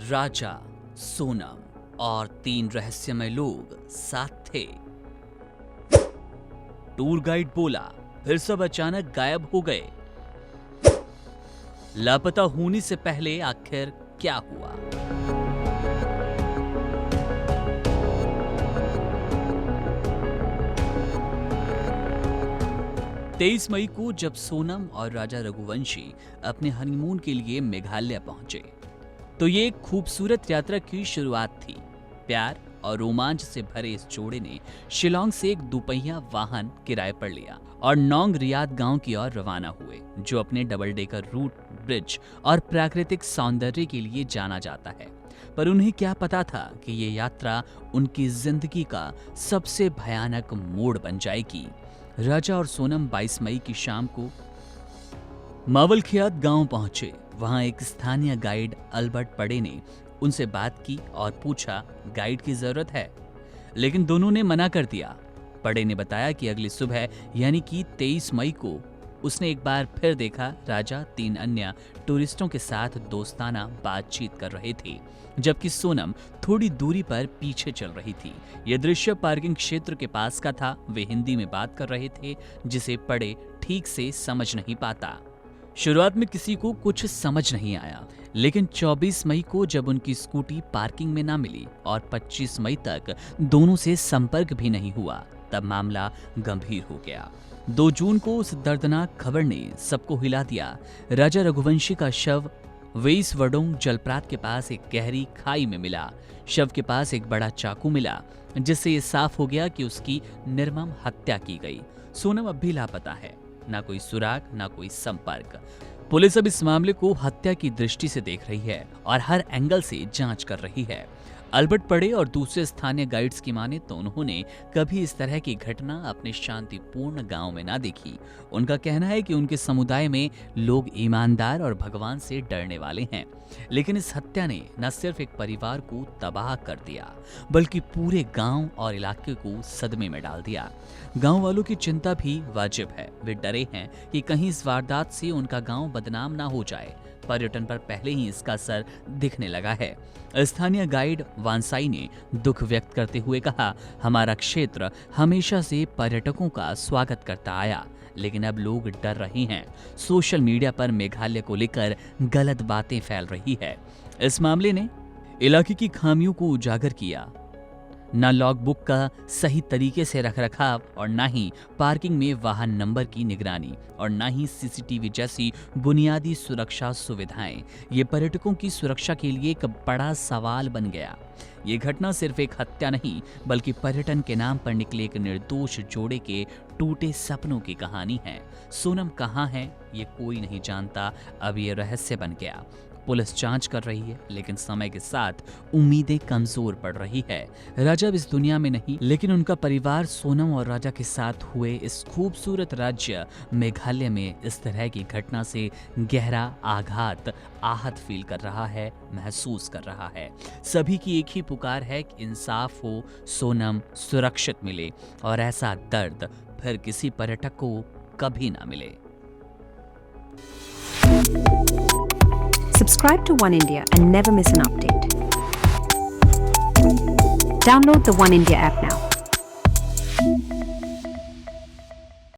राजा, सोनम और 3 रहस्यमय लोग साथ थे। टूर गाइड बोला, फिर सब अचानक गायब हो गए। लापता होने से पहले आखिर क्या हुआ? 23 मई को जब सोनम और राजा रघुवंशी अपने हनीमून के लिए मेघालय पहुंचे, तो ये एक खूबसूरत यात्रा की शुरुआत थी। प्यार और रोमांच से भरे इस जोड़े ने शिलोंग से एक दोपहिया वाहन किराए पर लिया और नोंग रियाद गांव की ओर रवाना हुए, जो अपने डबल डेकर रूट, ब्रिज और प्राकृतिक सौंदर्य के लिए जाना जाता है। पर उन्हें क्या पता था कि ये यात्रा उनकी जिंदगी का सबसे भयानक मोड़ बन जाएगी। राजा और सोनम 22 मई की शाम को मावलखियात गांव पहुंचे। वहां एक स्थानीय गाइड अल्बर्ट पड़े ने उनसे बात की और पूछा, गाइड की जरूरत है? लेकिन दोनों ने मना कर दिया। पड़े ने बताया कि अगली सुबह यानी कि 23 मई को उसने एक बार फिर देखा, राजा 3 अन्य टूरिस्टों के साथ दोस्ताना बातचीत कर रहे थे, जबकि सोनम थोड़ी दूरी पर पीछे चल रही थी। यह दृश्य पार्किंग क्षेत्र के पास का था। वे हिंदी में बात कर रहे थे, जिसे पड़े ठीक से समझ नहीं पाता। शुरुआत में किसी को कुछ समझ नहीं आया, लेकिन 24 मई को जब उनकी स्कूटी पार्किंग में ना मिली और 25 मई तक दोनों से संपर्क भी नहीं हुआ, तब मामला गंभीर हो गया। 2 जून को उस दर्दनाक खबर ने सबको हिला दिया। राजा रघुवंशी का शव वेइस वडोंग जलप्रात के पास एक गहरी खाई में मिला। शव के पास एक बड़ा चाकू मिला, जिससे ये साफ हो गया कि उसकी निर्मम हत्या की गई। सोनम अब भी लापता है, ना कोई सुराग, ना कोई संपर्क। पुलिस अब इस मामले को हत्या की दृष्टि से देख रही है और हर एंगल से जांच कर रही है। अल्बर्ट पड़े और दूसरे स्थानीय गाइड्स की माने तो उन्होंने कभी इस तरह की घटना अपने शांतिपूर्ण गांव में ना देखी। उनका कहना है कि उनके समुदाय में लोग ईमानदार और भगवान से डरने वाले हैं। लेकिन इस हत्या ने न सिर्फ एक परिवार को तबाह कर दिया, बल्कि पूरे गांव और इलाके को सदमे में डाल दिया। गांव वालों की चिंता भी वाजिब है। वे डरे हैं कि कहीं इस वारदात से उनका गांव बदनाम ना हो जाए। पर्यटन पर पहले ही इसका असर दिखने लगा है। स्थानीय गाइड वानसाई ने दुख व्यक्त करते हुए कहा, हमारा क्षेत्र हमेशा से पर्यटकों का स्वागत करता आया, लेकिन अब लोग डर रहे हैं। सोशल मीडिया पर मेघालय को लेकर गलत बातें फैल रही है। इस मामले ने इलाके की खामियों को उजागर किया। न लॉगबुक का सही तरीके से रखरखाव और न ही पार्किंग में वाहन नंबर की निगरानी और न ही सीसीटीवी जैसी बुनियादी सुरक्षा सुविधाएं। ये पर्यटकों की सुरक्षा के लिए एक बड़ा सवाल बन गया। ये घटना सिर्फ एक हत्या नहीं, बल्कि पर्यटन के नाम पर निकले एक निर्दोष जोड़े के टूटे सपनों की कहानी है। सोनम कहाँ है, ये कोई नहीं जानता। अब ये रहस्य बन गया। पुलिस जांच कर रही है, लेकिन समय के साथ उम्मीदें कमजोर पड़ रही है। राजा अब इस दुनिया में नहीं, लेकिन उनका परिवार सोनम और राजा के साथ हुए इस खूबसूरत राज्य मेघालय में इस तरह की घटना से गहरा आघात, आहत फील कर रहा है, महसूस कर रहा है। सभी की एक ही पुकार है कि इंसाफ हो, सोनम सुरक्षित मिले और ऐसा दर्द फिर किसी पर्यटक को कभी ना मिले। Subscribe to One India and never miss an update. Download the One India app now.